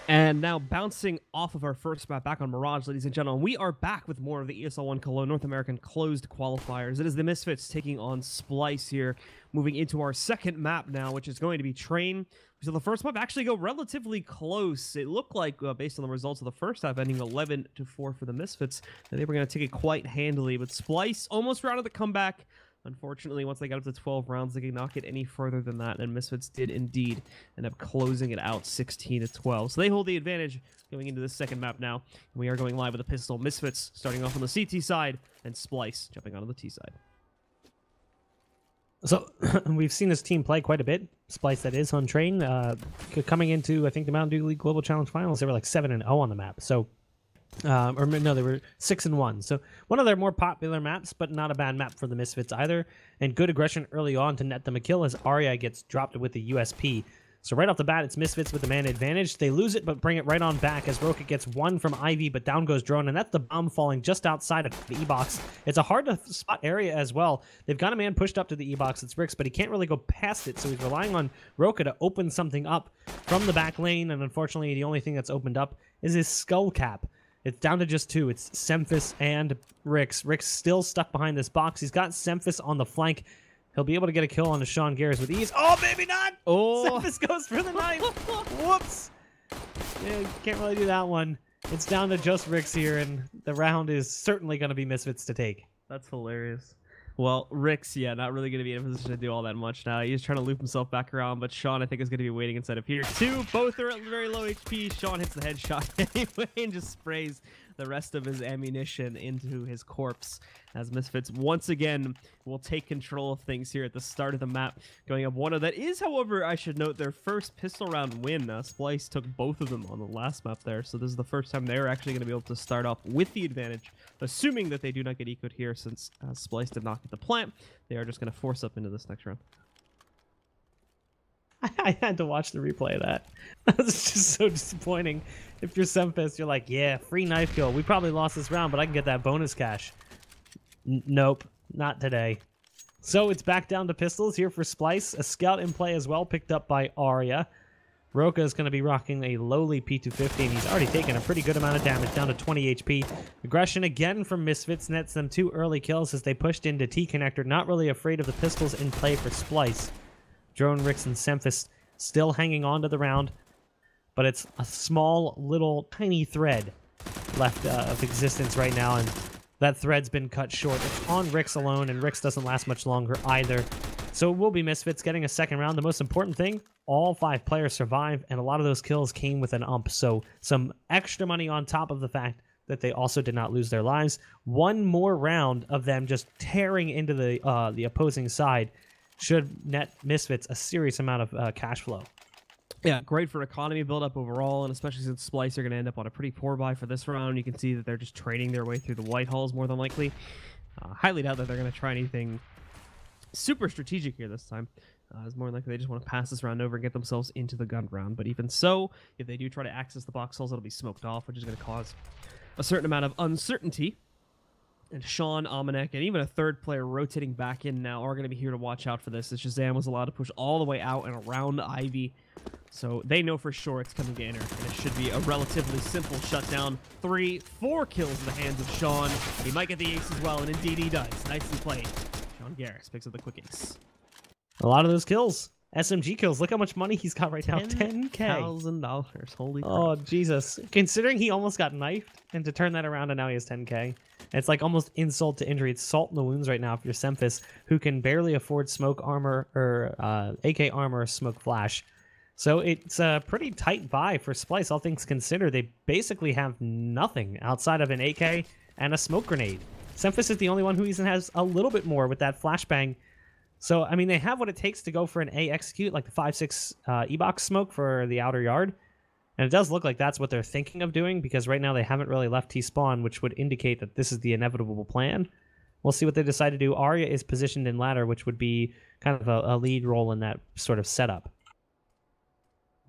And now bouncing off of our first map back on Mirage, ladies and gentlemen, we are back with more of the ESL One Cologne North American closed qualifiers. It is the Misfits taking on Splyce here, moving into our second map now, which is going to be Train. So the first map actually go relatively close. It looked like, based on the results of the first half, ending 11-4 for the Misfits, that they were going to take it quite handily. But Splyce almost rounded the comeback. Unfortunately, once they got up to 12 rounds, they could not get any further than that, and Misfits did indeed end up closing it out 16-12. So they hold the advantage going into this second map now. We are going live with a pistol. Misfits starting off on the CT side, and Splyce jumping onto the T side. So we've seen this team play quite a bit. Splyce, that is, on Train. Coming into, I think, the Mountain Dew League Global Challenge Finals, they were like 7-0 on the map. So or no, they were 6-1. So one of their more popular maps, but not a bad map for the Misfits either. And good aggression early on to net them a kill as Arya gets dropped with the USP. So right off the bat, it's Misfits with the man advantage. They lose it, but bring it right on back as Roka gets one from Ivy, but down goes Drone, and that's the bomb falling just outside of the E-box. It's a hard-to-spot area as well. They've got a man pushed up to the E-box. It's Rix, but he can't really go past it, so he's relying on Roka to open something up from the back lane, and unfortunately, the only thing that's opened up is his skull cap. It's down to just two. It's Semphis and Rix. Rix still stuck behind this box. He's got Semphis on the flank. He'll be able to get a kill on Sean Garris with ease. Oh, maybe not! Oh! Semphis goes for the knife. Whoops! Yeah, can't really do that one. It's down to just Rix here, and the round is certainly going to be Misfits to take. That's hilarious. Well, Rix, yeah, not really going to be in a position to do all that much now. He's trying to loop himself back around, but Sean, I think, is going to be waiting inside of here, too. Both are at very low HP. Sean hits the headshot anyway and just sprays the rest of his ammunition into his corpse as Misfits once again will take control of things here at the start of the map, going up one of that is, however, I should note, their first pistol round win. Splyce took both of them on the last map there, so this is the first time they're actually going to be able to start off with the advantage, assuming that they do not get ecoed here, since Splyce did not get the plant. They are just going to force up into this next round. I had to watch the replay of that. It's just so disappointing. If you're Semphis, you're like, yeah, free knife kill. We probably lost this round, but I can get that bonus cash. Nope, not today. So it's back down to pistols here for Splyce. A scout in play as well, picked up by Arya. Roka is going to be rocking a lowly P250, and he's already taken a pretty good amount of damage, down to 20 HP. Aggression again from Misfits nets them 2 early kills as they pushed into T-connector, not really afraid of the pistols in play for Splyce. Drone, Rix, and Semphis still hanging on to the round, but it's a small, little, tiny thread left of existence right now, and that thread's been cut short. It's on Rix alone, and Rix doesn't last much longer either. So it will be Misfits getting a second round. The most important thing, all 5 players survive, and a lot of those kills came with an ump, so some extra money on top of the fact that they also did not lose their lives. One more round of them just tearing into the opposing side should net Misfits a serious amount of cash flow. Yeah, great for economy build-up overall, and especially since Splyce are going to end up on a pretty poor buy for this round. You can see that they're just trading their way through the white halls more than likely. Highly doubt that they're going to try anything super strategic here this time. It's more likely they just want to pass this round over and get themselves into the gun round. But even so, if they do try to access the box halls, it'll be smoked off, which is going to cause a certain amount of uncertainty. And Sean, Amanek, and even a third player rotating back in now are going to be here to watch out for this, as Shazam was allowed to push all the way out and around Ivy. So they know for sure it's coming to enter, and it should be a relatively simple shutdown. 3-4 kills in the hands of Sean. He might get the ace as well, and indeed he does. Nicely played. Sean Garris picks up the quick ace. A lot of those kills. SMG kills. Look how much money he's got right now. $10K. $10,000. Holy crap. Oh, Jesus. Considering he almost got knifed, and to turn that around and now he has 10K. It's like almost insult to injury. It's salt in the wounds right now if you're Semphis, who can barely afford smoke armor or AK armor or smoke flash. So it's a pretty tight buy for Splyce, all things considered. They basically have nothing outside of an AK and a smoke grenade. Semphis is the only one who even has a little bit more with that flashbang. So, I mean, they have what it takes to go for an A execute, like the 5.6 E-box smoke for the outer yard. And it does look like that's what they're thinking of doing, because right now they haven't really left T-spawn, which would indicate that this is the inevitable plan. We'll see what they decide to do. Arya is positioned in ladder, which would be kind of a lead role in that sort of setup.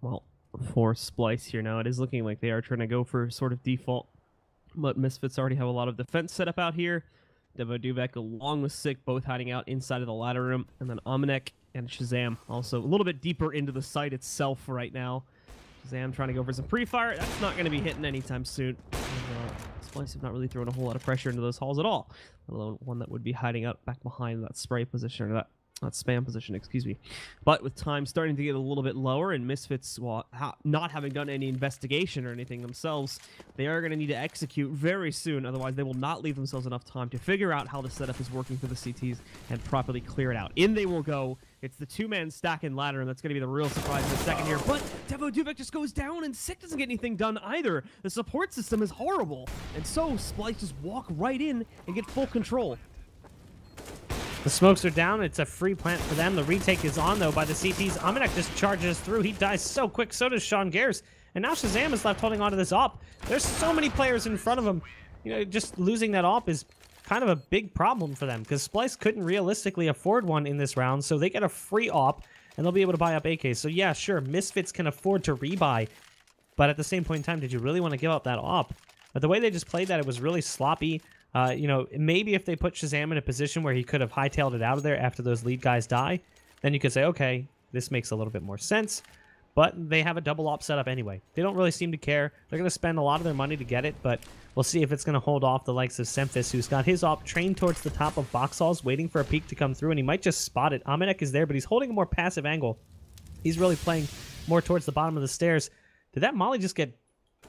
Well, for Splyce here now, it is looking like they are trying to go for sort of default. But Misfits already have a lot of defense set up out here. Devo Duvek along with Sick, both hiding out inside of the ladder room. And then Amanek and Shazam also a little bit deeper into the site itself right now. Shazam trying to go for some pre-fire. That's not going to be hitting anytime soon. Splyce have not really thrown a whole lot of pressure into those halls at all, let alone one that would be hiding out back behind that spray position, or that spam position, excuse me. But with time starting to get a little bit lower, and Misfits, well, not having done any investigation or anything themselves, they are going to need to execute very soon. Otherwise, they will not leave themselves enough time to figure out how the setup is working for the CTs and properly clear it out. In they will go. It's the two-man stack and ladder, and that's going to be the real surprise in a second here. But Devo Duvek just goes down, and Sick doesn't get anything done either. The support system is horrible, and so Splyce just walk right in and get full control. The smokes are down. It's a free plant for them. The retake is on, though, by the CTs. Amanek just charges through. He dies so quick. So does Sean Gares. And now Shazam is left holding onto this op. There's so many players in front of him. You know, just losing that op is kind of a big problem for them, because Splyce couldn't realistically afford one in this round, so they get a free op, and they'll be able to buy up AKs. So yeah, sure, Misfits can afford to rebuy, but at the same point in time, did you really want to give up that op? But the way they just played that, it was really sloppy. You know, maybe if they put Shazam in a position where he could have hightailed it out of there after those lead guys die, then you could say, okay, this makes a little bit more sense. But they have a double op setup anyway. They don't really seem to care. They're going to spend a lot of their money to get it, but we'll see if it's going to hold off the likes of Semphis, who's got his op trained towards the top of box halls, waiting for a peek to come through, and he might just spot it. Amanek is there, but he's holding a more passive angle. He's really playing more towards the bottom of the stairs. Did that molly just get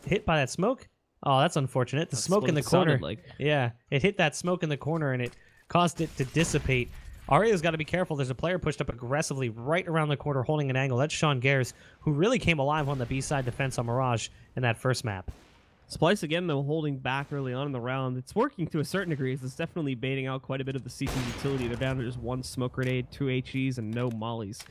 hit by that smoke? Oh, that's unfortunate. The smoke in the corner. Yeah, it hit that smoke in the corner, and it caused it to dissipate. Aria's got to be careful. There's a player pushed up aggressively right around the corner holding an angle. That's Sean Gares, who really came alive on the B-side defense on Mirage in that first map. Splyce, again, though, holding back early on in the round. It's working to a certain degree. It's definitely baiting out quite a bit of the CT utility. They're down to just one smoke grenade, 2 HEs, and no mollies.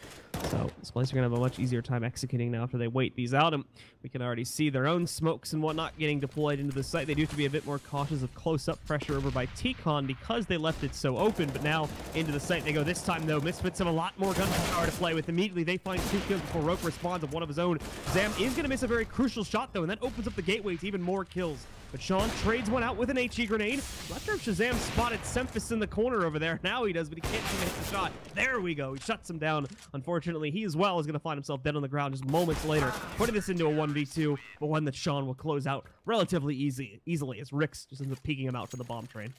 So Splyce are going to have a much easier time executing now after they wait these out. And we can already see their own smokes and whatnot getting deployed into the site. They do have to be a bit more cautious of close-up pressure over by T-Con because they left it so open. But now into the site they go. This time, though, Misfits have a lot more gunpower to play with. Immediately, they find 2 kills before Roke responds of one of his own. Zam is going to miss a very crucial shot, though, and that opens up the gateway to even more kills. But Sean trades one out with an HE grenade. Not sure if Shazam spotted Semphis in the corner over there. Now he does, but he can't seem to hit the shot. There we go. He shuts him down. Unfortunately, he as well is going to find himself dead on the ground just moments later, putting this into a 1v2, but one that Sean will close out relatively easily as Rix just ends up peeking him out for the bomb train.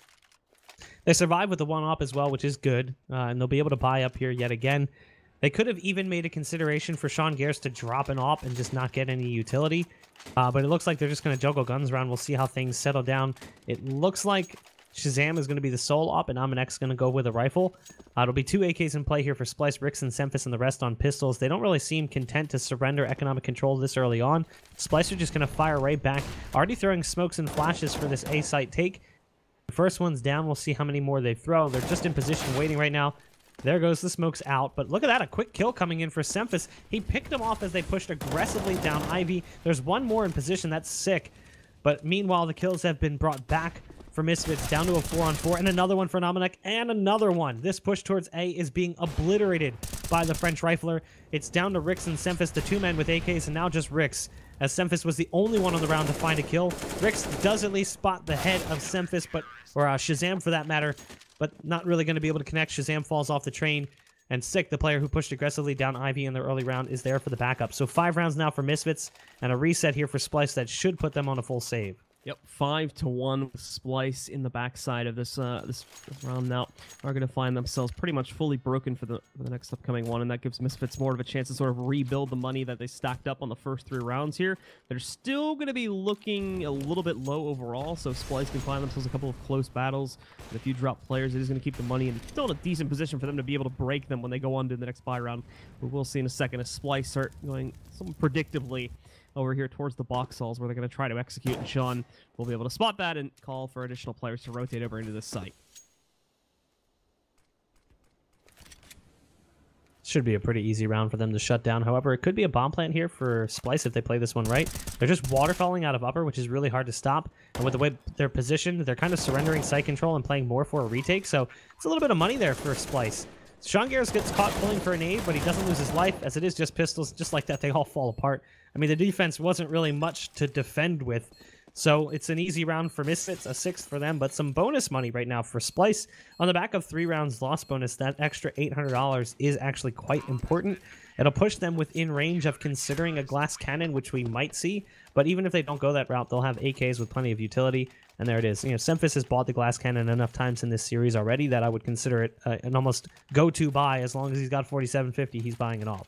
They survive with the one op as well, which is good, and they'll be able to buy up here yet again. They could have even made a consideration for Sean Gares to drop an op and just not get any utility. But it looks like they're just going to juggle guns around. We'll see how things settle down. It looks like Shazam is going to be the sole op, and Amanek is going to go with a rifle. It'll be 2 AKs in play here for Splyce, Rix, and Semphis, and the rest on pistols. They don't really seem content to surrender economic control this early on. Splyce are just going to fire right back. Already throwing smokes and flashes for this A-site take. The first one's down. We'll see how many more they throw. They're just in position waiting right now. There goes the smokes out, but look at that, a quick kill coming in for Semphis. He picked him off as they pushed aggressively down Ivy. There's one more in position, that's sick. But meanwhile, the kills have been brought back for Misfits, down to a 4-on-4, and another one for Amanek, and another one. This push towards A is being obliterated by the French rifler. It's down to Rix and Semphis, the 2 men with AKs, and now just Rix, as Semphis was the only one on the round to find a kill. Rix does at least spot the head of Semphis, or Shazam for that matter, but not really going to be able to connect. Shazam falls off the train, and Sick, the player who pushed aggressively down Ivy in the early round, is there for the backup. So 5 rounds now for Misfits, and a reset here for Splyce that should put them on a full save. Yep, 5-1 with Splyce in the backside of this this round now. Are going to find themselves pretty much fully broken for the next upcoming one, and that gives Misfits more of a chance to sort of rebuild the money that they stacked up on the first 3 rounds here. They're still going to be looking a little bit low overall, so Splyce can find themselves a couple of close battles. And if you drop players, it is going to keep the money in still in a decent position for them to be able to break them when they go on to the next buy round. But we'll see in a second as Splyce start going somewhat predictably over here towards the box halls where they're going to try to execute, and Sean will be able to spot that and call for additional players to rotate over into this site. Should be a pretty easy round for them to shut down. However, it could be a bomb plant here for Splyce if they play this one right. They're just waterfalling out of upper, which is really hard to stop. And with the way they're positioned, they're kind of surrendering site control and playing more for a retake. So it's a little bit of money there for Splyce. Sean Gares gets caught pulling for a nade, but he doesn't lose his life, as it is just pistols. Just like that, they all fall apart. I mean, the defense wasn't really much to defend with. So it's an easy round for Misfits, a 6th for them, but some bonus money right now for Splyce. On the back of 3 rounds loss bonus, that extra $800 is actually quite important, It'll push them within range of considering a glass cannon, which we might see. But even if they don't go that route, they'll have AKs with plenty of utility. And there it is. You know, Semphis has bought the glass cannon enough times in this series already that I would consider it an almost go-to buy. As long as he's got 4750, he's buying it all.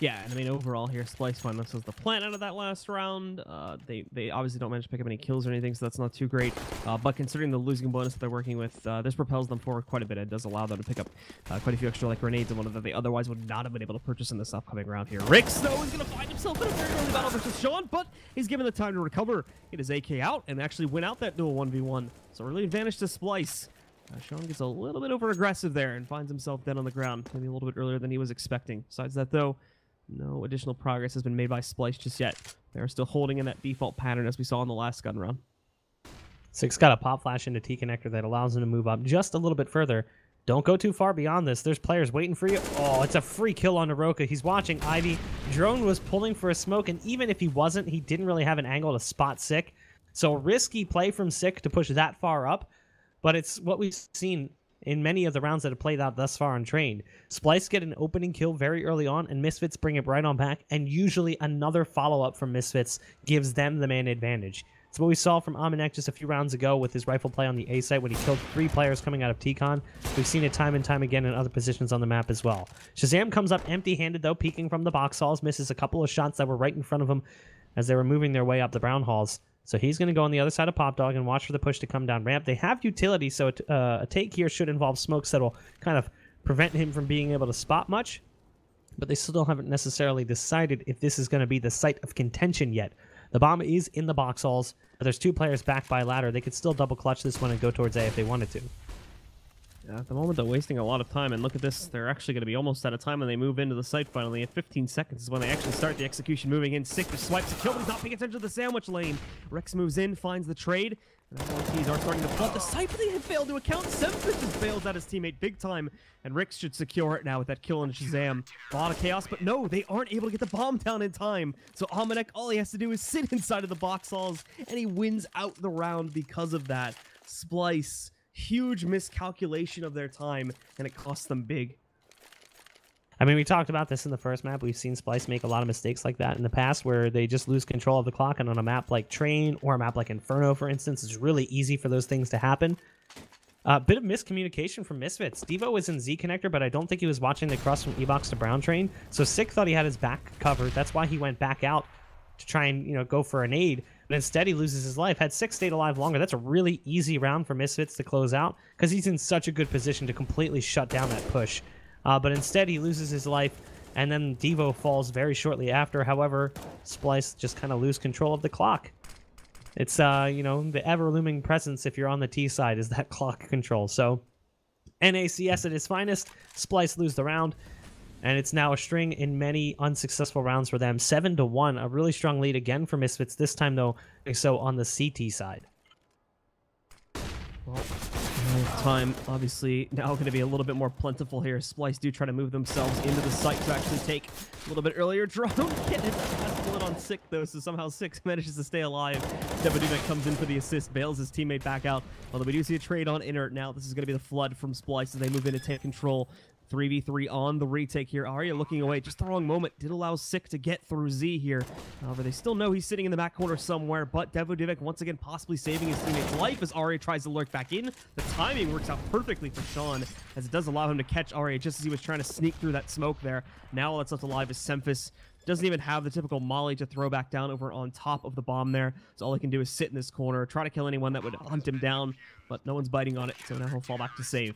Yeah, and I mean, overall here, Splyce find this as the plan out of that last round. They obviously don't manage to pick up any kills or anything, so that's not too great. But considering the losing bonus that they're working with, this propels them forward quite a bit. It does allow them to pick up quite a few extra like grenades and one that they otherwise would not have been able to purchase in this upcoming round here. Rix, though, is going to find himself in a very early battle versus Sean, but he's given the time to recover, get his AK out, and actually win out that dual 1v1. So early advantage to Splyce. Sean gets a little bit over-aggressive there and finds himself dead on the ground, maybe a little bit earlier than he was expecting. Besides that, though, no additional progress has been made by Splyce just yet. They're still holding in that default pattern as we saw in the last gun round. Six got a pop flash into T-connector that allows him to move up just a little bit further. Don't go too far beyond this. There's players waiting for you. Oh, it's a free kill on Naroka. He's watching Ivy. Drone was pulling for a smoke, and even if he wasn't, he didn't really have an angle to spot Sick. So risky play from Sick to push that far up, but it's what we've seen in many of the rounds that have played out thus far on Train. Splyce get an opening kill very early on, and Misfits bring it right on back, and usually another follow-up from Misfits gives them the man advantage. It's what we saw from Amanek just a few rounds ago with his rifle play on the A site when he killed 3 players coming out of T-Con. We've seen it time and time again in other positions on the map as well. Shazam comes up empty-handed, though, peeking from the box halls, misses a couple of shots that were right in front of him as they were moving their way up the brown halls. So he's going to go on the other side of Pop Dog and watch for the push to come down ramp. They have utility, so a take here should involve smokes that will kind of prevent him from being able to spot much. But they still haven't necessarily decided if this is going to be the site of contention yet. The bomb is in the box halls, but there's 2 players back by ladder. They could still double clutch this one and go towards A if they wanted to. At the moment, they're wasting a lot of time, and look at this. They're actually going to be almost out of time when they move into the site finally. At 15 seconds is when they actually start the execution moving in. Sick just swipes a kill, but he's not paying attention to the sandwich lane. Rex moves in, finds the trade. And LTs are starting to flood the site, but they have failed to account. Semphis just bails out his teammate big time, and Rix should secure it now with that kill on Shazam. A lot of chaos, but no, they aren't able to get the bomb down in time. So Amanek, all he has to do is sit inside of the box halls, and he wins out the round because of that. Splyce, huge miscalculation of their time, and it costs them big. I mean, we talked about this in the first map. We've seen Splyce make a lot of mistakes like that in the past where they just lose control of the clock, and on a map like Train or a map like Inferno, for instance, it's really easy for those things to happen. A bit of miscommunication from Misfits. Devo was in Z connector, but I don't think he was watching the cross from E-Box to Brown Train, so Sick thought he had his back covered. That's why he went back out to try and, you know, go for a nade. But instead, he loses his life. Had Sick stayed alive longer, that's a really easy round for Misfits to close out because he's in such a good position to completely shut down that push. But instead, he loses his life, and then Devo falls very shortly after. However, Splyce just kind of lose control of the clock. It's, you know, the ever-looming presence if you're on the T side is that clock control. So, NACS at its finest, Splyce lose the round, and it's now a string in many unsuccessful rounds for them. 7-1, a really strong lead again for Misfits, this time, though, so on the CT side. Well, time obviously now going to be a little bit more plentiful here. Splyce do try to move themselves into the site to actually take a little bit earlier. Drone getting his last bullet on Sick, though, so somehow Sick manages to stay alive. Devadunek comes in for the assist, bails his teammate back out. Although we do see a trade on Inert now. This is going to be the flood from Splyce as they move in to take control. 3v3 on the retake here. Arya looking away. Just the wrong moment. Did allow Sick to get through Z here. However, they still know he's sitting in the back corner somewhere, but Devadunek once again possibly saving his teammate's life as Arya tries to lurk back in. The timing works out perfectly for Sean as it does allow him to catch Arya just as he was trying to sneak through that smoke there. Now all that's left alive is Semphis. Doesn't even have the typical molly to throw back down over on top of the bomb there. So all he can do is sit in this corner, try to kill anyone that would hunt him down, but no one's biting on it, so now he'll fall back to save.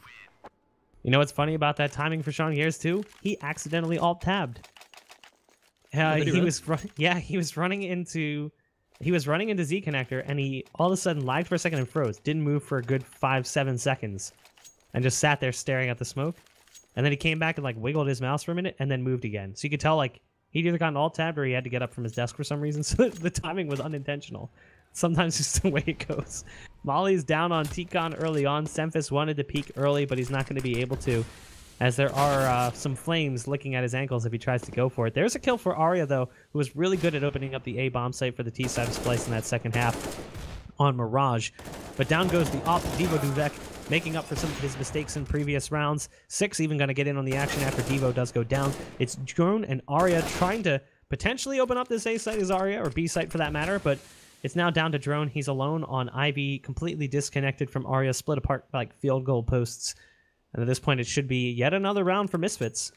You know what's funny about that timing for Sean Gears too? He accidentally alt-tabbed. He was running into Z connector, and he all of a sudden lagged for a second and froze. Didn't move for a good 5-7 seconds, and just sat there staring at the smoke. And then he came back and like wiggled his mouse for a minute, and then moved again. So you could tell like he'd either gotten alt-tabbed or he had to get up from his desk for some reason. So the timing was unintentional. Sometimes it's the way it goes. Molly's down on T-Con early on. Semphis wanted to peek early, but he's not going to be able to, as there are some flames licking at his ankles if he tries to go for it. There's a kill for Arya, though, who was really good at opening up the A-bomb site for the T-side of Splyce in that second half on Mirage. But down goes the op. Devo Duvek making up for some of his mistakes in previous rounds. 6 even going to get in on the action after Devo does go down. It's Drone and Arya trying to potentially open up this A site as Arya, or B site for that matter, but it's now down to Drone. He's alone on Ivy, completely disconnected from Arya, split apart by like field goal posts. And at this point, it should be yet another round for Misfits.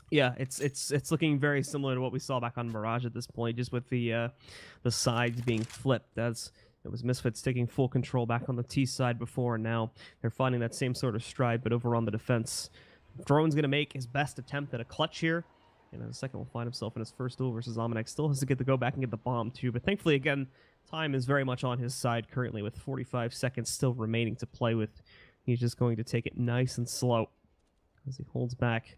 Yeah, it's looking very similar to what we saw back on Mirage at this point, just with the sides being flipped. As it was Misfits taking full control back on the T side before, and now they're finding that same sort of stride, but over on the defense. Drone's going to make his best attempt at a clutch here. And in a second, will find himself in his first duel versus Amanek. Still has to get the go back and get the bomb, too. But thankfully, again, time is very much on his side currently, with 45 seconds still remaining to play with. He's just going to take it nice and slow as he holds back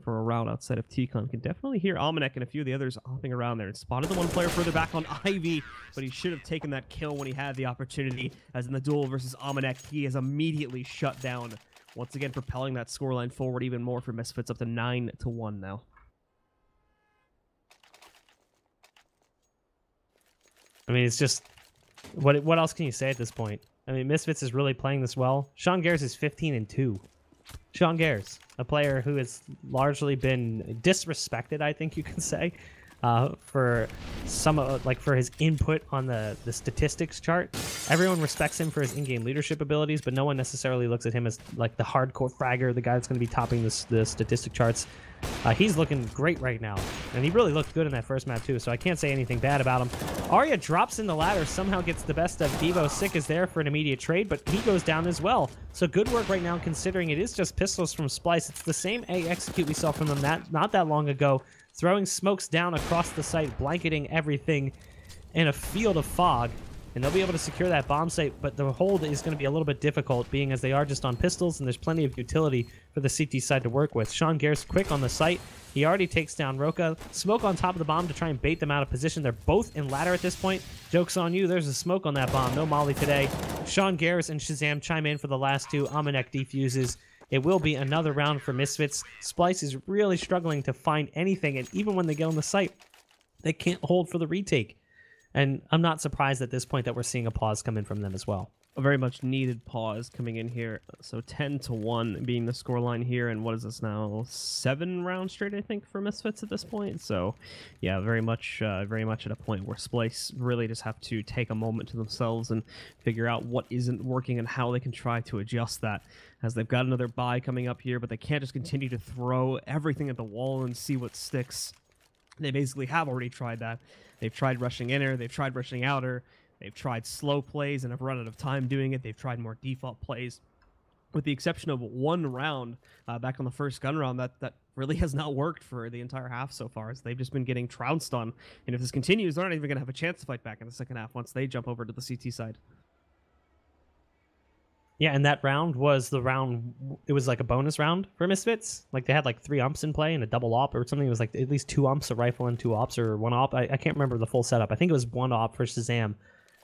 for a round outside of T-Con. Can definitely hear Amanek and a few of the others hopping around there, and spotted the one player further back on Ivy, but he should have taken that kill when he had the opportunity, as in the duel versus Amanek, he is immediately shut down. Once again, propelling that scoreline forward even more for Misfits, up to 9-1 now. I mean, it's just, what else can you say at this point? I mean, Misfits is really playing this well. Sean Gares is 15-2. Sean Gares, a player who has largely been disrespected, I think you can say, for for his input on the statistics chart. Everyone respects him for his in-game leadership abilities, but no one necessarily looks at him as like the hardcore fragger, the guy that's going to be topping the statistic charts. He's looking great right now, and he really looked good in that first map too, so I can't say anything bad about him. Arya drops in the ladder, somehow gets the best of Devo. Sick is there for an immediate trade, but he goes down as well. So good work right now, considering it is just pistols from Splyce. It's the same A execute we saw from them not that long ago, throwing smokes down across the site, blanketing everything in a field of fog. And they'll be able to secure that bomb site, but the hold is going to be a little bit difficult, being as they are just on pistols, and there's plenty of utility for the CT side to work with. Sean Gares quick on the site. He already takes down Roka. Smoke on top of the bomb to try and bait them out of position. They're both in ladder at this point. Joke's on you. There's a smoke on that bomb. No molly today. Sean Gares and Shazam chime in for the last two. Amanek defuses. It will be another round for Misfits. Splyce is really struggling to find anything, and even when they get on the site, they can't hold for the retake. And I'm not surprised at this point that we're seeing a pause come in from them as well. A very much needed pause coming in here. So 10-1 being the scoreline here, and what is this now? 7 rounds straight, I think, for Misfits at this point. So, yeah, very much at a point where Splyce really just have to take a moment to themselves and figure out what isn't working and how they can try to adjust that. As they've got another bye coming up here, but they can't just continue to throw everything at the wall and see what sticks. They basically have already tried that. They've tried rushing inner, they've tried rushing outer, they've tried slow plays and have run out of time doing it. They've tried more default plays. With the exception of one round back on the first gun round, that really has not worked for the entire half so far, as they've just been getting trounced on. And if this continues, they're not even going to have a chance to fight back in the second half once they jump over to the CT side. Yeah, and that round was the round, it was like a bonus round for Misfits. Like they had like 3 umps in play and a double op or something. It was like at least 2 umps, a rifle and 2 ops, or 1 op. I can't remember the full setup. I think it was 1 op for Shazam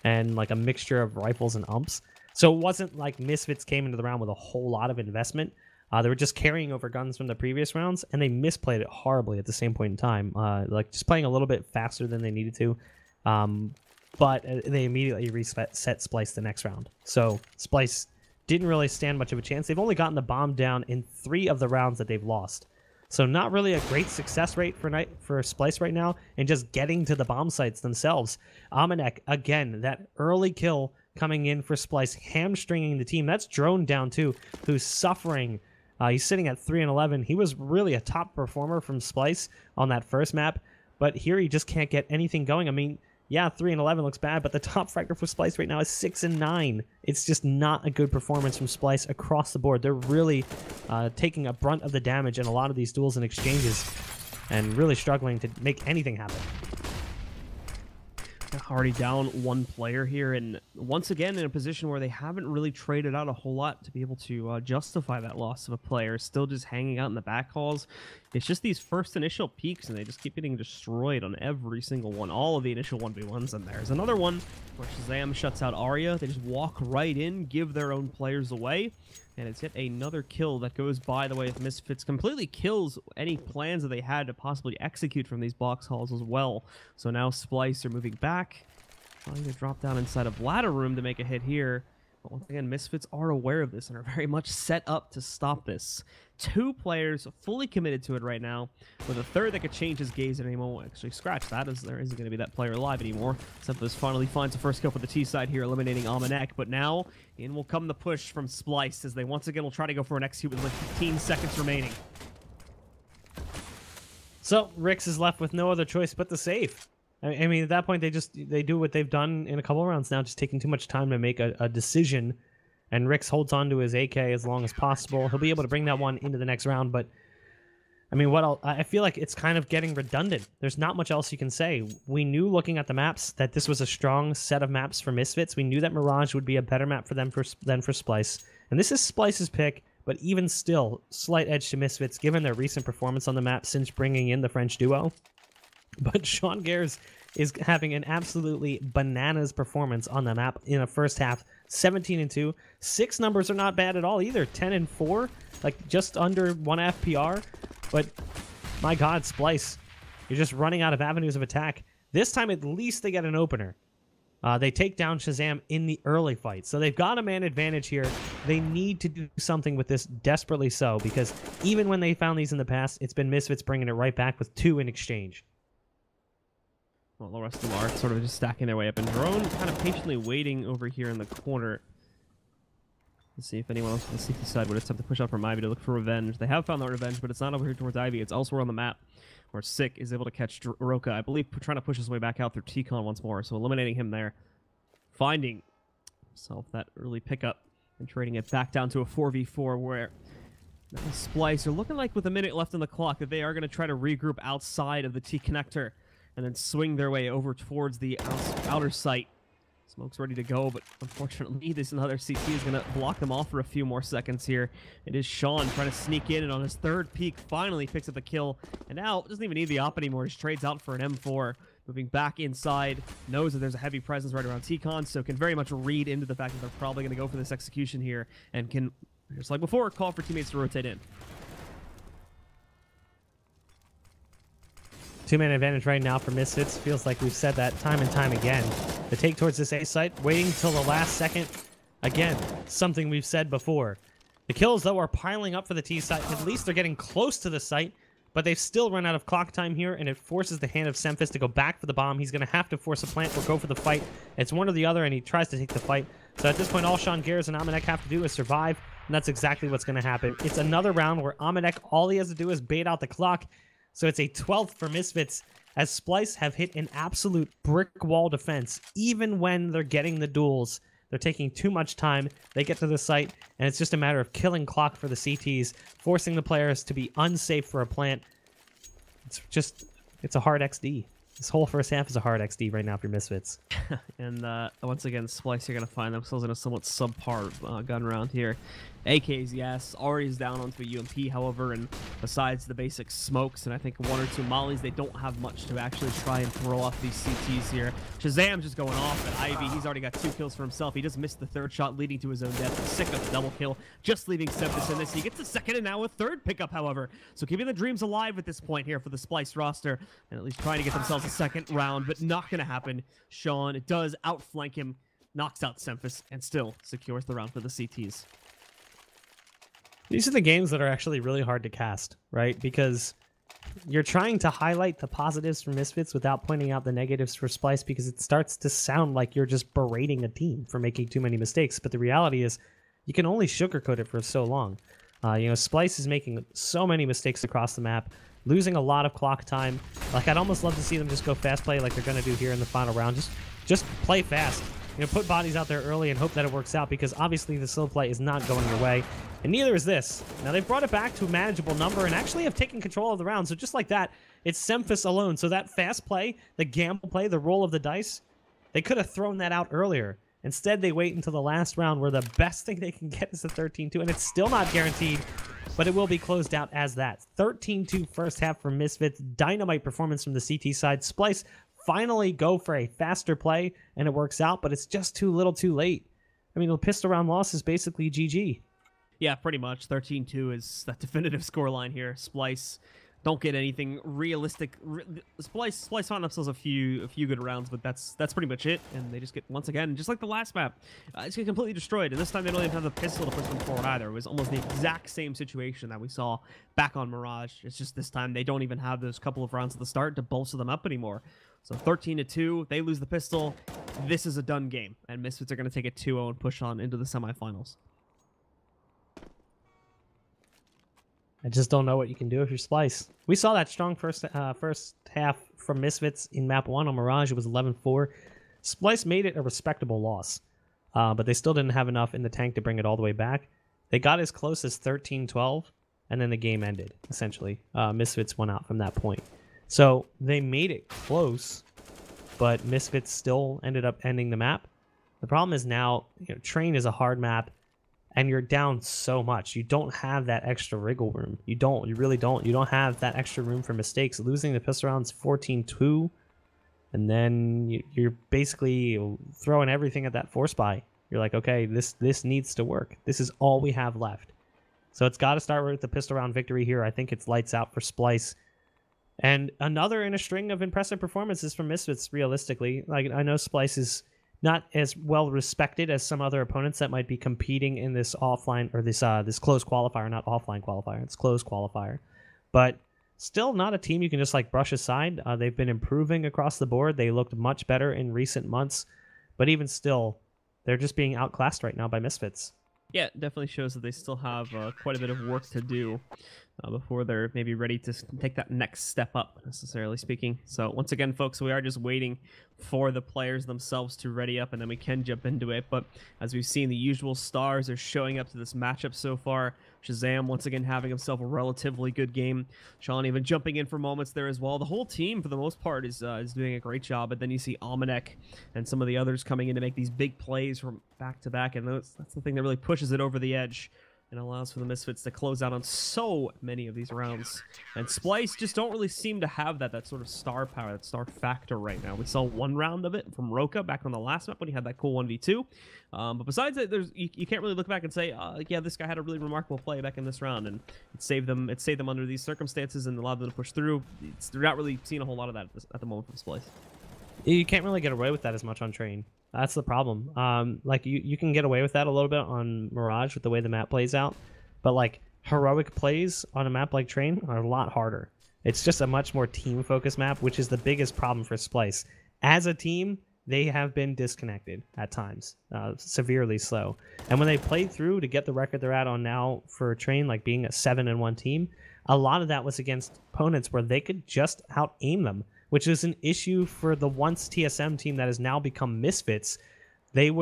and like a mixture of rifles and umps. So it wasn't like Misfits came into the round with a whole lot of investment. They were just carrying over guns from the previous rounds, and they misplayed it horribly at the same point in time. Like just playing a little bit faster than they needed to. But they immediately reset Splyce the next round. So Splyce didn't really stand much of a chance. They've only gotten the bomb down in 3 of the rounds that they've lost. So not really a great success rate for Splyce right now, and just getting to the bomb sites themselves. Amanek, again, that early kill coming in for Splyce, hamstringing the team. That's Drone down too, who's suffering. He's sitting at 3-11. He was really a top performer from Splyce on that first map, but here he just can't get anything going. I mean, yeah, 3-11 looks bad, but the top fragger for Splyce right now is 6-9. It's just not a good performance from Splyce across the board. They're really taking a brunt of the damage in a lot of these duels and exchanges, and really struggling to make anything happen. Already down 1 player here, and once again in a position where they haven't really traded out a whole lot to be able to justify that loss of a player. Still just hanging out in the back halls. It's just these first initial peaks, and they just keep getting destroyed on every single one. All of the initial 1v1s, and there's another one where Shazam shuts out Arya. They just walk right in, give their own players away, and it's yet another kill that goes by the way of Misfits. Completely kills any plans that they had to possibly execute from these box halls as well. So now Splyce are moving back, trying to drop down inside of ladder room to make a hit here. But once again, Misfits are aware of this and are very much set up to stop this. 2 players fully committed to it right now, with a third that could change his gaze at any moment. Actually, scratch that, as there isn't going to be that player alive anymore. Semfis finally finds the first kill for the T side here, eliminating Amanek. But now, in will come the push from Splyce, as they once again will try to go for an execute with like 15 seconds remaining. So, Rix is left with no other choice but to save. I mean, at that point, they do what they've done in a couple of rounds now, just taking too much time to make a decision. And Rix holds on to his AK as long as possible. He'll be able to bring that one into the next round, but I mean, I feel like it's kind of getting redundant. There's not much else you can say. We knew looking at the maps that this was a strong set of maps for Misfits. We knew that Mirage would be a better map for them than for Splyce. And this is Splyce's pick, but even still, slight edge to Misfits given their recent performance on the map since bringing in the French duo. But Sean Gares is having an absolutely bananas performance on the map in a first half. 17-2. 6 numbers are not bad at all either. 10-4, like just under 1 FPR. But my God, Splyce, you're just running out of avenues of attack. This time, at least they get an opener. They take down Shazam in the early fight. So they've got a man advantage here. They need to do something with this, desperately so, because even when they found these in the past, it's been Misfits bringing it right back with 2 in exchange. Well, the rest of them are sort of just stacking their way up, and Drone kind of patiently waiting over here in the corner. Let's see if anyone else on the CT side would attempt to push out from Ivy to look for revenge. They have found that revenge, but it's not over here towards Ivy. It's elsewhere on the map, where Sick is able to catch Roka, I believe, trying to push his way back out through T-Con once more, so eliminating him there. Finding himself that early pickup and trading it back down to a 4v4, where now Splyce are looking like with a minute left on the clock that they are going to try to regroup outside of the T-connector and then swing their way over towards the outer site. Smoke's ready to go, but unfortunately, this another CT is going to block them off for a few more seconds here. It is Sean trying to sneak in, and on his 3rd peek, finally picks up the kill. And now, doesn't even need the op anymore. Just trades out for an M4. Moving back inside, knows that there's a heavy presence right around T-Con, so can very much read into the fact that they're probably going to go for this execution here, and can, just like before, call for teammates to rotate in. 2-man advantage right now for Misfits. Feels like we've said that time and time again. The take towards this A site, waiting until the last second. Again, something we've said before. The kills, though, are piling up for the T site. At least they're getting close to the site, but they've still run out of clock time here, and it forces the hand of Semfis to go back for the bomb. He's going to have to force a plant or go for the fight. It's one or the other, and he tries to take the fight. So at this point, all Sean Gares and Amanek have to do is survive, and that's exactly what's going to happen. It's another round where Amanek, all he has to do is bait out the clock. So it's a 12th for Misfits, as Splyce have hit an absolute brick wall defense. Even when they're getting the duels, they're taking too much time. They get to the site, and it's just a matter of killing clock for the CTs, forcing the players to be unsafe for a plant. It's a hard XD. This whole first half is a hard XD right now for Misfits. And once again, Splyce are going to find themselves in a somewhat subpar gun round here. AKs, yes. Ari is down onto a UMP, however, and besides the basic smokes and I think 1 or 2 mollies, they don't have much to actually try and throw off these CTs here. Shazam's just going off at Ivy. He's already got 2 kills for himself. He just missed the 3rd shot, leading to his own death. Sick of the double kill, just leaving Semfis in this. He gets a 2nd and now a 3rd pickup, however. So keeping the dreams alive at this point here for the Splyce roster, and at least trying to get themselves a 2nd round, but not going to happen. Sean does outflank him, knocks out Semfis, and still secures the round for the CTs. These are the games that are actually really hard to cast, right? Because you're trying to highlight the positives for Misfits without pointing out the negatives for Splyce, because it starts to sound like you're just berating a team for making too many mistakes. But the reality is you can only sugarcoat it for so long. Splyce is making so many mistakes across the map, losing a lot of clock time. Like, I'd almost love to see them just go fast play like they're going to do here in the final round. Just play fast. Put bodies out there early and hope that it works out, because obviously the slow play is not going your way, and neither is this. Now, they've brought it back to a manageable number and actually have taken control of the round. So just like that, it's Semfis alone. So that fast play, the gamble play, the roll of the dice, they could have thrown that out earlier. Instead, they wait until the last round, where the best thing they can get is a 13-2, and it's still not guaranteed, but it will be closed out as that. 13-2 first half for Misfits. Dynamite performance from the CT side. Splyce finally go for a faster play, and it works out, but it's just too little too late. I mean, the pistol round loss is basically GG. Yeah, pretty much. 13-2 is that definitive scoreline here. Splyce don't get anything realistic. Splyce found themselves a few good rounds, but that's pretty much it. And they just get, once again, just like the last map, it's get completely destroyed. And this time they don't even have the pistol to push them forward either. It was almost the exact same situation that we saw back on Mirage. It's just this time they don't even have those couple of rounds at the start to bolster them up anymore. So 13-2, they lose the pistol. This is a done game, and Misfits are going to take it 2-0 and push on into the semifinals. I just don't know what you can do if you're Splyce. We saw that strong first half from Misfits in map 1 on Mirage. It was 11-4. Splyce made it a respectable loss, but they still didn't have enough in the tank to bring it all the way back. They got as close as 13-12, and then the game ended, essentially. Misfits went out from that point. So they made it close, but Misfits still ended up ending the map. The problem is now, Train is a hard map, and you're down so much. You don't have that extra wriggle room. You really don't. You don't have that extra room for mistakes. Losing the pistol rounds 14-2, and then you're basically throwing everything at that force buy. You're like, okay, this needs to work. This is all we have left. So it's got to start with the pistol round victory here. I think it's lights out for Splyce. And another in a string of impressive performances from Misfits, realistically. Like, I know Splyce is not as well respected as some other opponents that might be competing in this offline or this closed qualifier, not offline qualifier. It's closed qualifier, but still not a team you can just like brush aside. They've been improving across the board. They looked much better in recent months, but even still, they're just being outclassed right now by Misfits. Yeah, it definitely shows that they still have quite a bit of work to do before they're maybe ready to take that next step up, necessarily speaking. So once again, folks, we are just waiting for the players themselves to ready up, and then we can jump into it. But as we've seen, the usual stars are showing up to this matchup so far. Shazam once again having himself a relatively good game. Sean even jumping in for moments there as well. The whole team, for the most part, is doing a great job. But then you see Almanac and some of the others coming in to make these big plays from back to back, and that's the thing that really pushes it over the edge and allows for the Misfits to close out on so many of these rounds. And Splyce just don't really seem to have that sort of star power, that star factor right now. We saw one round of it from Roka back on the last map when he had that cool 1v2. But besides that, you can't really look back and say, yeah, this guy had a really remarkable play back in this round, and it saved them under these circumstances and allowed them to push through. They're not really seeing a whole lot of that at the moment from Splyce. You can't really get away with that as much on Train. That's the problem. Like you can get away with that a little bit on Mirage with the way the map plays out, but like heroic plays on a map like Train are a lot harder. It's just a much more team-focused map, which is the biggest problem for Splyce. As a team, they have been disconnected at times, severely so. And when they played through to get the record they're at on now for Train, like being a 7-1 team, a lot of that was against opponents where they could just out-aim them, which is an issue for the once TSM team that has now become Misfits. They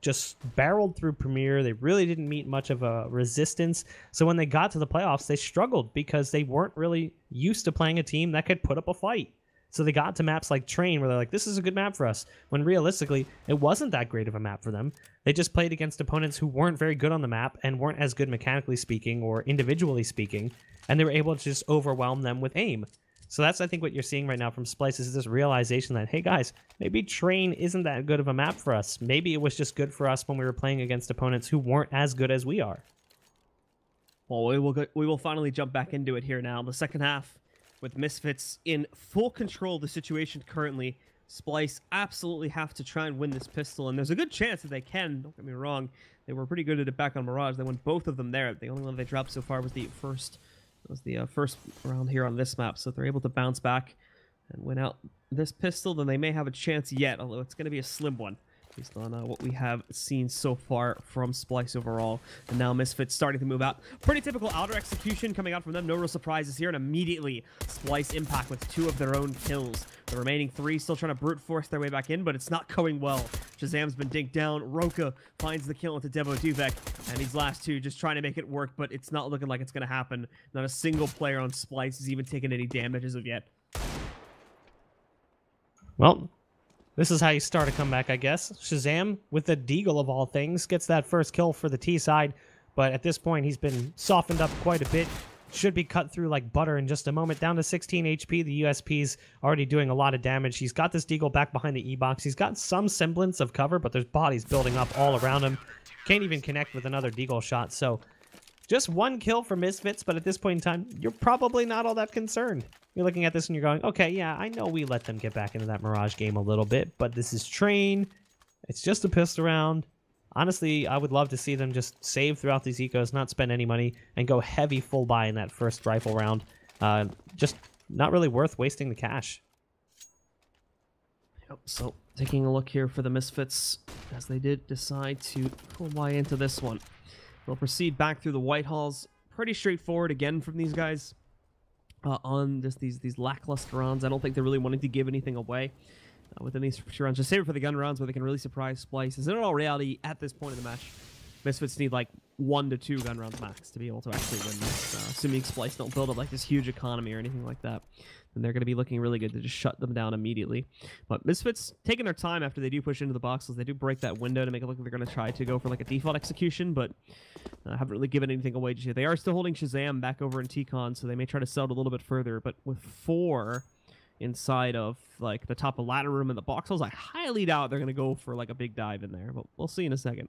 just barreled through Premier. They really didn't meet much of a resistance. So when they got to the playoffs, they struggled because they weren't really used to playing a team that could put up a fight. So they got to maps like Train where they're like, this is a good map for us, when realistically, it wasn't that great of a map for them. They just played against opponents who weren't very good on the map and weren't as good mechanically speaking or individually speaking, and they were able to just overwhelm them with aim. So that's, I think, what you're seeing right now from Splyce is this realization that, hey, guys, maybe Train isn't that good of a map for us. Maybe it was just good for us when we were playing against opponents who weren't as good as we are. Well, we will finally jump back into it here now. The second half with Misfits in full control of the situation currently. Splyce absolutely have to try and win this pistol, and there's a good chance that they can. Don't get me wrong. They were pretty good at it back on Mirage. They won both of them there. The only one they dropped so far was the first round here on this map. So if they're able to bounce back and win out this pistol, then they may have a chance yet, although it's going to be a slim one based on what we have seen so far from Splyce overall. And now Misfits starting to move out. Pretty typical outer execution coming out from them. No real surprises here, and immediately Splyce impact with 2 of their own kills. The remaining 3 still trying to brute force their way back in, but it's not going well. Shazam's been dinked down. Roka finds the kill into Devo Duvek, and these last 2 just trying to make it work, but it's not looking like it's going to happen. Not a single player on Splyce has even taken any damage as of yet. Well, this is how you start a comeback, I guess. Shazam, with the Deagle of all things, gets that first kill for the T side, but at this point he's been softened up quite a bit. Should be cut through like butter in just a moment. Down to 16 HP. The USP's already doing a lot of damage. He's got this Deagle back behind the E-box. He's got some semblance of cover, but there's bodies building up all around him. Can't even connect with another Deagle shot, so Just one kill for Misfits, but at this point in time, you're probably not all that concerned. You're looking at this and you're going, okay, yeah, I know we let them get back into that Mirage game a little bit, but this is Train. It's just a pistol round. Honestly, I would love to see them just save throughout these ecos, not spend any money, and go heavy full buy in that first rifle round. Just not really worth wasting the cash. Yep, so taking a look here for the Misfits, as they did decide to full buy into this one. They'll proceed back through the White Halls. Pretty straightforward again from these guys on just these lackluster rounds. I don't think they're really wanting to give anything away within these rounds. Just save it for the gun rounds where they can really surprise Splyce. In all reality, at this point in the match, Misfits need like 1 to 2 gun rounds max to be able to actually win this. Assuming Splyce don't build up like this huge economy or anything like that, then they're going to be looking really good to just shut them down immediately. But Misfits taking their time after they do push into the boxes. They do break that window to make it look like they're going to try to go for like a default execution, but haven't really given anything away just yet. They are still holding Shazam back over in T-Con, so they may try to sell it a little bit further. But with 4 inside of like the top of ladder room and the box holes, I highly doubt they're going to go for like a big dive in there, but we'll see in a second.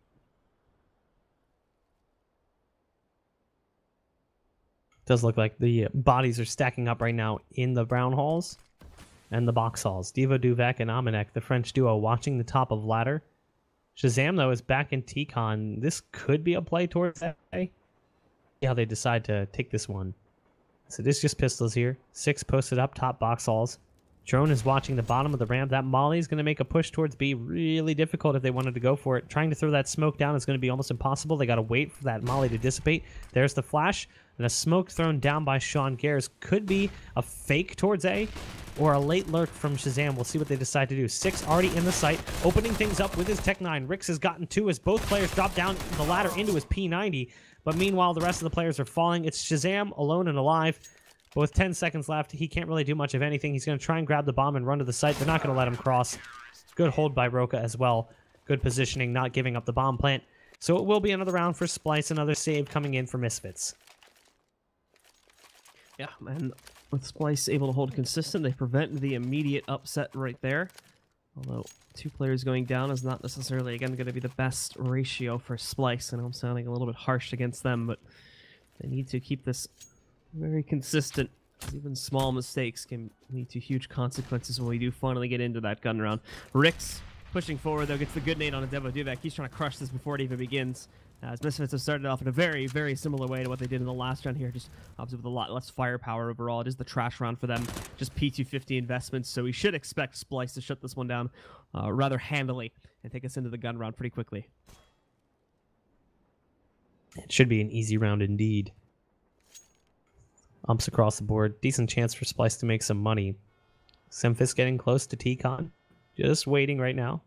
Does look like the bodies are stacking up right now in the brown halls and the box halls. Devo Duvek and Amanek, the French duo, watching the top of ladder. Shazam, though, is back in T-Con. This could be a play towards that. See how they decide to take this one. So this is just pistols here. 6 posted up, top box halls. Drone is watching the bottom of the ramp. That molly is going to make a push towards B really difficult if they wanted to go for it. Trying to throw that smoke down is going to be almost impossible. They got to wait for that molly to dissipate. There's the flash. And a smoke thrown down by Sean Gares could be a fake towards A or a late lurk from Shazam. We'll see what they decide to do. 6 already in the site, opening things up with his Tech 9. Rix has gotten 2 as both players drop down the ladder into his P90. But meanwhile, the rest of the players are falling. It's Shazam alone and alive. But with 10 seconds left, he can't really do much of anything. He's going to try and grab the bomb and run to the site. They're not going to let him cross. Good hold by Roka as well. Good positioning, not giving up the bomb plant. So it will be another round for Splyce, another save coming in for Misfits. Yeah, and with Splyce able to hold consistent, they prevent the immediate upset right there. Although 2 players going down is not necessarily, again, going to be the best ratio for Splyce. I know I'm sounding a little bit harsh against them, but they need to keep this very consistent. Even small mistakes can lead to huge consequences when we do finally get into that gun round. Rix pushing forward, though, gets the good nade on a Devo Duvek. He's trying to crush this before it even begins. As Misfits have started off in a very, very similar way to what they did in the last round here, just obviously with a lot less firepower overall. It is the trash round for them, just P250 investments, so we should expect Splyce to shut this one down rather handily and take us into the gun round pretty quickly. It should be an easy round indeed. Umps across the board. Decent chance for Splyce to make some money. Semphis getting close to T-Con. Just waiting right now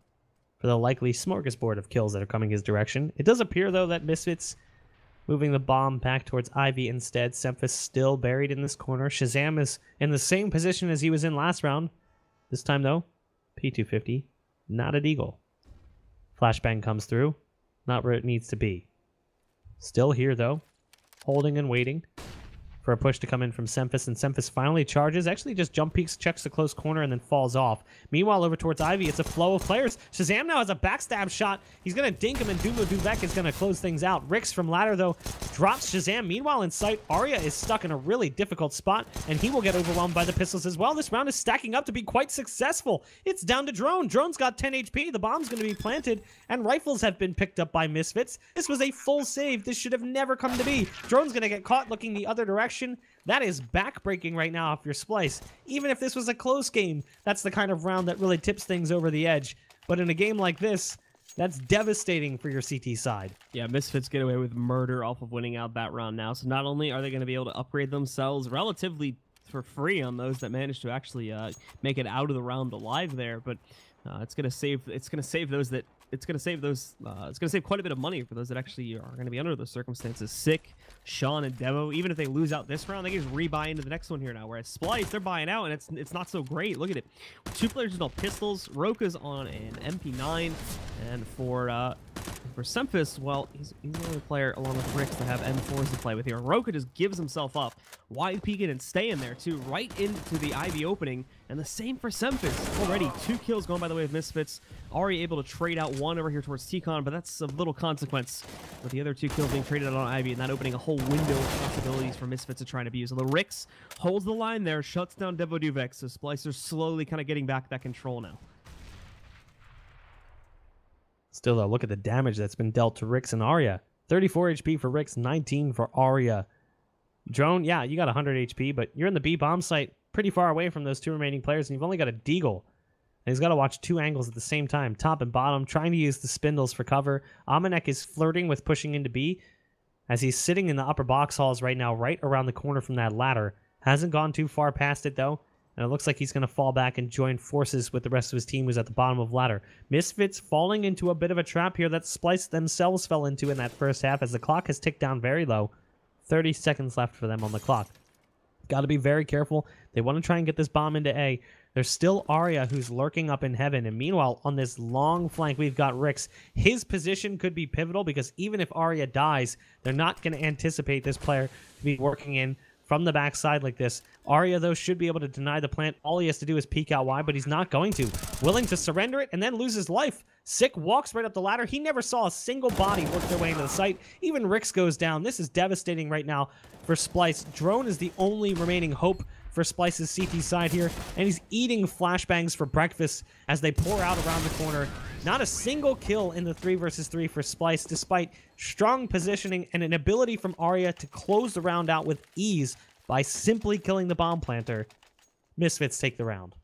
for the likely smorgasbord of kills that are coming his direction. It does appear, though, that Misfits moving the bomb back towards Ivy instead. Semphis still buried in this corner. Shazam is in the same position as he was in last round. This time, though, P250, not at Eagle. Flashbang comes through. Not where it needs to be. Still here, though. Holding and waiting for a push to come in from Semphis, and Semphis finally charges. Actually just jump peeks, checks the close corner, and then falls off. Meanwhile, over towards Ivy, it's a flow of players. Shazam now has a backstab shot. He's going to dink him, and Duvo Duvek is going to close things out. Rix from ladder, though, drops Shazam. Meanwhile, in sight, Arya is stuck in a really difficult spot, and he will get overwhelmed by the pistols as well. This round is stacking up to be quite successful. It's down to Drone. Drone's got 10 HP. The bomb's going to be planted, and rifles have been picked up by Misfits. This was a full save. This should have never come to be. Drone's going to get caught looking the other direction. That is backbreaking right now off your Splyce. Even if this was a close game, that's the kind of round that really tips things over the edge. But in a game like this, that's devastating for your CT side. Yeah, Misfits get away with murder off of winning out that round now. So not only are they going to be able to upgrade themselves relatively for free on those that manage to actually make it out of the round alive there, but it's going to save those that it's going to save quite a bit of money for those that actually are going to be under those circumstances. Sick, Sean, and Devo, even if they lose out this round, they can just rebuy into the next one here now. Whereas Splyce, they're buying out, and it's not so great. Look at it. 2 players with no pistols. Roka's on an MP9, and for Semphis, well, he's the only player along with Rix that have M4s to play with here. Roka just gives himself up, wide peeking and staying there too, right into the Ivy opening. And the same for Semphis. Already 2 kills going by the way of Misfits. Already able to trade out 1 over here towards T-Con, but that's of little consequence. With the other 2 kills being traded out on Ivy and that opening a whole window of possibilities for Misfits to try and abuse. Although Rix holds the line there, shuts down Devo Duvex, so Splycer's slowly kind of getting back that control now. Still, though, look at the damage that's been dealt to Rix and Arya. 34 HP for Rix, 19 for Arya. Drone, yeah, you got 100 HP, but you're in the B bomb site pretty far away from those 2 remaining players, and you've only got a Deagle. And he's got to watch 2 angles at the same time, top and bottom, trying to use the spindles for cover. Amanek is flirting with pushing into B, as he's sitting in the upper box halls right now, right around the corner from that ladder. Hasn't gone too far past it, though, and it looks like he's going to fall back and join forces with the rest of his team who's at the bottom of ladder. Misfits falling into a bit of a trap here that Splyce themselves fell into in that first half, as the clock has ticked down very low. 30 seconds left for them on the clock. Got to be very careful. They want to try and get this bomb into A. There's still Arya who's lurking up in heaven. And meanwhile, on this long flank, we've got Rix. His position could be pivotal because even if Arya dies, they're not going to anticipate this player to be working in from the backside like this. Arya, though, should be able to deny the plant. All he has to do is peek out wide, but he's not going to. Willing to surrender it and then lose his life. Sick walks right up the ladder. He never saw a single body work their way into the site. Even Rix goes down. This is devastating right now for Splyce. Drone is the only remaining hope for Splyce's CT side here, and he's eating flashbangs for breakfast as they pour out around the corner. Not a single kill in the 3 versus 3 for Splyce, despite strong positioning and an ability from Arya to close the round out with ease by simply killing the bomb planter. Misfits take the round.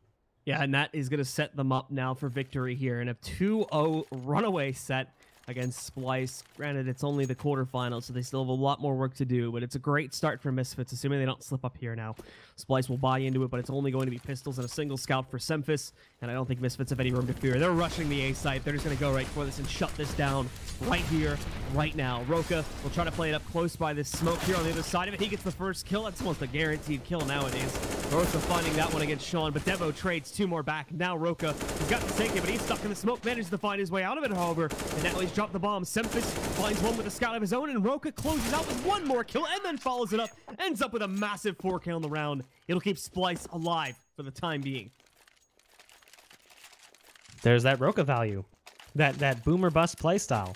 Yeah, and that is going to set them up now for victory here in a 2-0 runaway set against Splyce. Granted, it's only the quarterfinals, so they still have a lot more work to do, but it's a great start for Misfits, assuming they don't slip up here now. Splyce will buy into it, but it's only going to be pistols and a single scout for Semphis, and I don't think Misfits have any room to fear. They're rushing the A site. They're just going to go right for this and shut this down right here, right now. Roka will try to play it up close by this smoke here on the other side of it. He gets the first kill. That's almost a guaranteed kill nowadays. Roka finding that one against Sean, but Devo trades 2 more back. Now Roka has got to take it, but he's stuck in the smoke, manages to find his way out of it, however, and now he's dropped the bomb. Semphis finds one with a scout of his own, and Roka closes out with 1 more kill and then follows it up. Ends up with a massive 4K on the round. It'll keep Splyce alive for the time being. There's that Roka value. That boomer bust playstyle.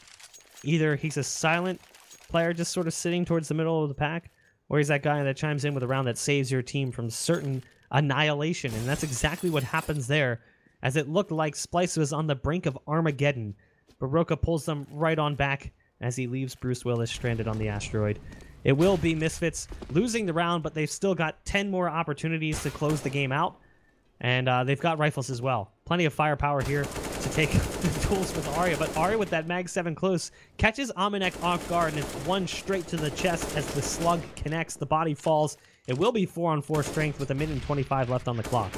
Either he's a silent player just sort of sitting towards the middle of the pack, or he's that guy that chimes in with a round that saves your team from certain annihilation. And that's exactly what happens there, as it looked like Splyce was on the brink of Armageddon. But Roka pulls them right on back as he leaves Bruce Willis stranded on the asteroid. It will be Misfits losing the round, but they've still got 10 more opportunities to close the game out. And they've got rifles as well. Plenty of firepower here to take the duels with Arya. But Arya with that Mag 7 close catches Amanek off guard, and it's 1 straight to the chest as the slug connects. The body falls. It will be 4-on-4 strength with 1:25 left on the clock.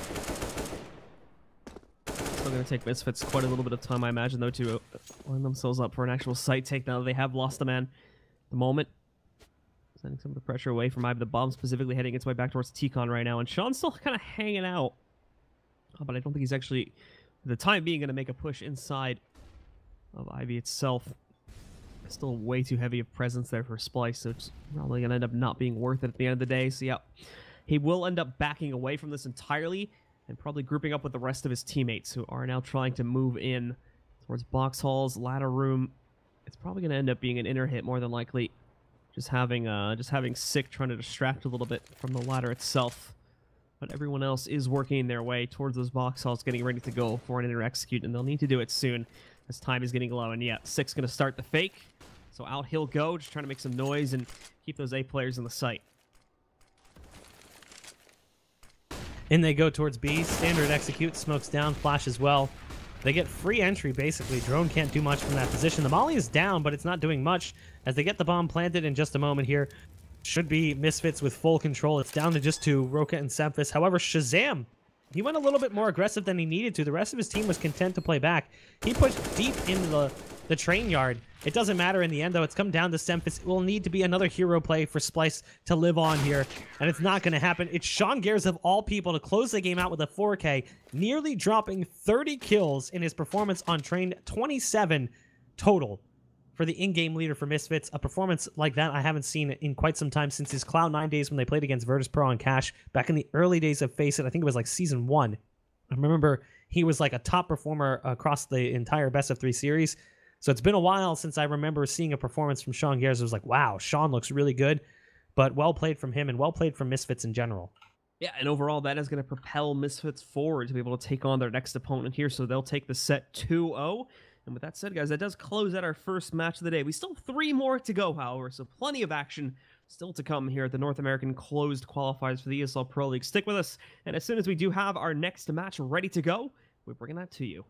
Still going to take Misfits quite a little bit of time, I imagine, though, to line themselves up for an actual site take. Now they have lost a man at the moment. Sending some of the pressure away from Ivy. The bomb specifically heading its way back towards T-Con right now. And Sean's still kind of hanging out. Oh, but I don't think he's actually, for the time being, going to make a push inside of Ivy itself. Still way too heavy of presence there for Splyce, so it's probably going to end up not being worth it at the end of the day. So, yeah, he will end up backing away from this entirely and probably grouping up with the rest of his teammates who are now trying to move in towards box halls, ladder room. It's probably going to end up being an inner hit more than likely. Just having Sick trying to distract a little bit from the ladder itself. But everyone else is working their way towards those box halls, getting ready to go for an inner execute, and they'll need to do it soon as time is getting low. And yeah, Sick's going to start the fake. So out he'll go, just trying to make some noise and keep those A players in the sight. In they go towards B. Standard execute, smokes down, flash as well. They get free entry, basically. Drone can't do much from that position. The molly is down, but it's not doing much as they get the bomb planted in just a moment here. Should be Misfits with full control. It's down to just 2, Roka and Semphis. However, Shazam, he went a little bit more aggressive than he needed to. The rest of his team was content to play back. He pushed deep into the train yard. It doesn't matter in the end, though. It's come down to Semphis. It will need to be another hero play for Splyce to live on here, and it's not going to happen. It's Sean Gares, of all people, to close the game out with a 4K, nearly dropping 30 kills in his performance on train, 27 total for the in-game leader for Misfits. A performance like that I haven't seen in quite some time since his Cloud9 days when they played against Virtus Pro and Cash back in the early days of Face It. I think it was like Season 1. I remember he was like a top performer across the entire Best of 3 series. So it's been a while since I remember seeing a performance from Sean Gares. It was like, wow, Sean looks really good, but well played from him and well played from Misfits in general. Yeah, and overall, that is going to propel Misfits forward to be able to take on their next opponent here. So they'll take the set 2-0. And with that said, guys, that does close out our first match of the day. We still have 3 more to go, however, so plenty of action still to come here at the North American closed qualifiers for the ESL Pro League. Stick with us, and as soon as we do have our next match ready to go, we're bringing that to you.